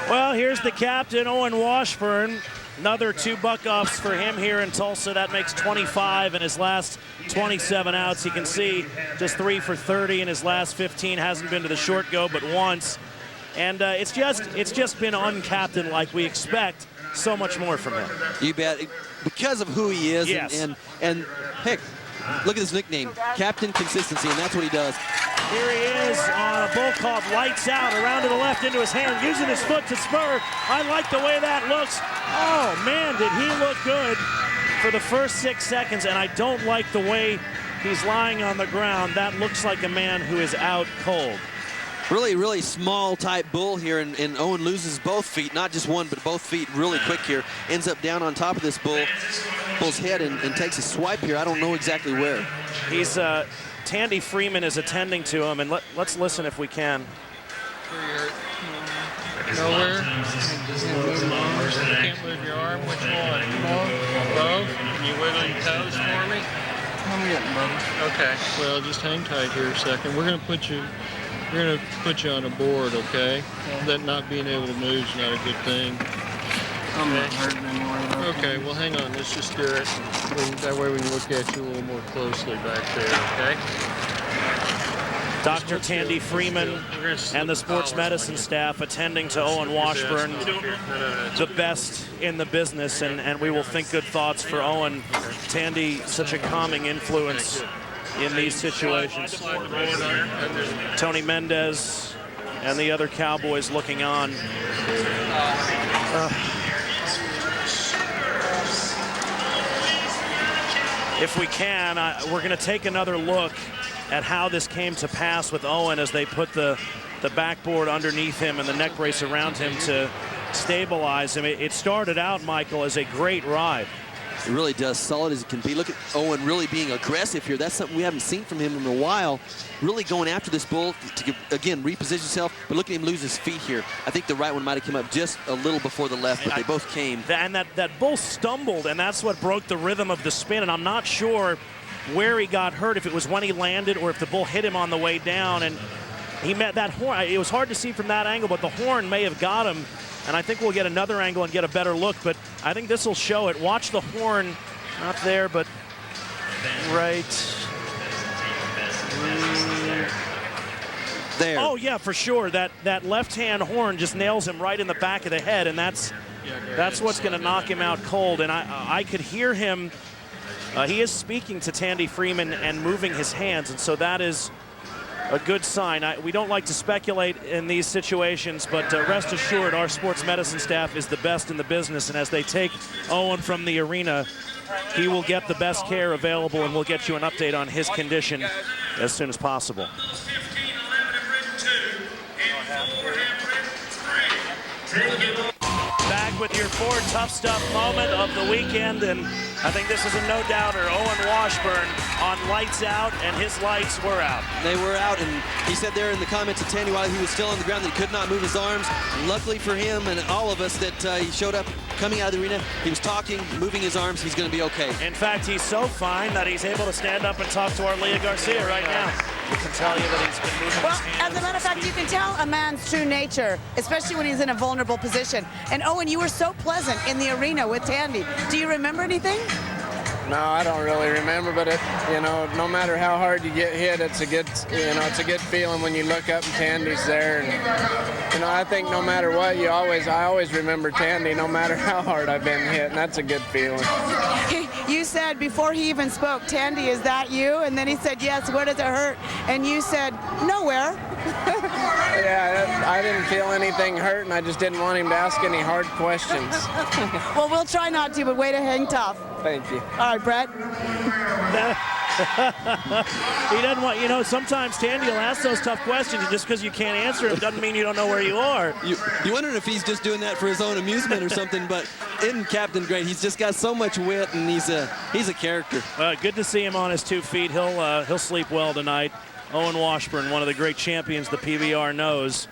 Well, here's the captain, Owen Washburn. Another 2 buck-offs for him here in Tulsa. That makes 25 in his last 27 outs. You can see just 3 for 30 in his last 15. Hasn't been to the short go but once. And it's just been uncaptained like we expect. So much more from him. You bet. Because of who he is. Yes. And heck, look at his nickname, Captain Consistency, and that's what he does. Here he is on a bull called Lights Out, around to the left into his hand, using his foot to spur. I like the way that looks. Oh, man, did he look good for the first 6 seconds, and I don't like the way he's lying on the ground. That looks like a man who is out cold. Really, really small type bull here, and Owen loses both feet, not just one, but both feet really quick here. Ends up down on top of this bull's head and takes a swipe here. I don't know exactly where. He's Tandy Freeman is attending to him, and let's listen if we can. Nowhere. Can't move your arm. Which one? Both. Can you wiggle your toes for me? I'm getting both. Okay. Well, just hang tight here a second. We're gonna put you on a board, okay? That not being able to move is not a good thing. I'm not hurting anymore. Okay, well, hang on. Let's just do it. That way we can look at you a little more closely back there, okay? Dr. Tandy Freeman and the sports medicine staff attending to Owen Washburn, the best in the business, and we will think good thoughts for Owen. Tandy, such a calming influence in these situations. Tony Mendez and the other Cowboys looking on. If we can, we're going to take another look at how this came to pass with Owen as they put the backboard underneath him and the neck brace around him to stabilize him. It started out, Michael, as a great ride. It really does, solid as it can be. Look at Owen really being aggressive here. That's something we haven't seen from him in a while. Really going after this bull to, again, reposition himself. But look at him lose his feet here. I think the right one might have come up just a little before the left, but they both came. And that bull stumbled, and that's what broke the rhythm of the spin. And I'm not sure where he got hurt, if it was when he landed or if the bull hit him on the way down. And he met that horn. It was hard to see from that angle, but the horn may have got him. And I think we'll get another angle and get a better look, but I think this will show it. Watch the horn, not there, but right there. Oh yeah, for sure. That left-hand horn just nails him right in the back of the head, and that's what's going to knock him out cold. And I could hear him. He is speaking to Tandy Freeman and moving his hands, and so that is a good sign. We don't like to speculate in these situations, but rest assured our sports medicine staff is the best in the business, and as they take Owen from the arena, he will get the best care available, and we'll get you an update on his condition as soon as possible. Back with your Ford Tough Stuff moment of the weekend, and I think this is a no-doubter. Owen Washburn on Lights Out, and his lights were out. They were out, and he said there in the comments to Tandy while he was still on the ground that he could not move his arms. Luckily for him and all of us that he showed up coming out of the arena. He was talking, moving his arms. He's going to be okay. In fact, he's so fine that he's able to stand up and talk to our Leah Garcia right now. We can tell you that he's been moving his hands. As a matter of fact, you can tell a man's true nature, especially when he's in a vulnerable position. And Owen, you were so pleasant in the arena with Tandy. Do you remember anything? No, I don't really remember, but no matter how hard you get hit, it's a good, it's a good feeling when you look up and Tandy's there. And, I think no matter what, I always remember Tandy, no matter how hard I've been hit, and that's a good feeling. You said before he even spoke, Tandy, is that you? And then he said, yes, where does it hurt? And you said, nowhere. Yeah, I didn't feel anything hurt, and I just didn't want him to ask any hard questions. Well, we'll try not to, but way to hang tough. Thank you. All right, Brett. He doesn't want, sometimes Tandy will ask those tough questions, and just because you can't answer them doesn't mean you don't know where you are. You wondered if he's just doing that for his own amusement or something, but isn't Captain great? He's just got so much wit, and he's a character. Good to see him on his 2 feet. He'll sleep well tonight. Owen Washburn, one of the great champions the PBR knows.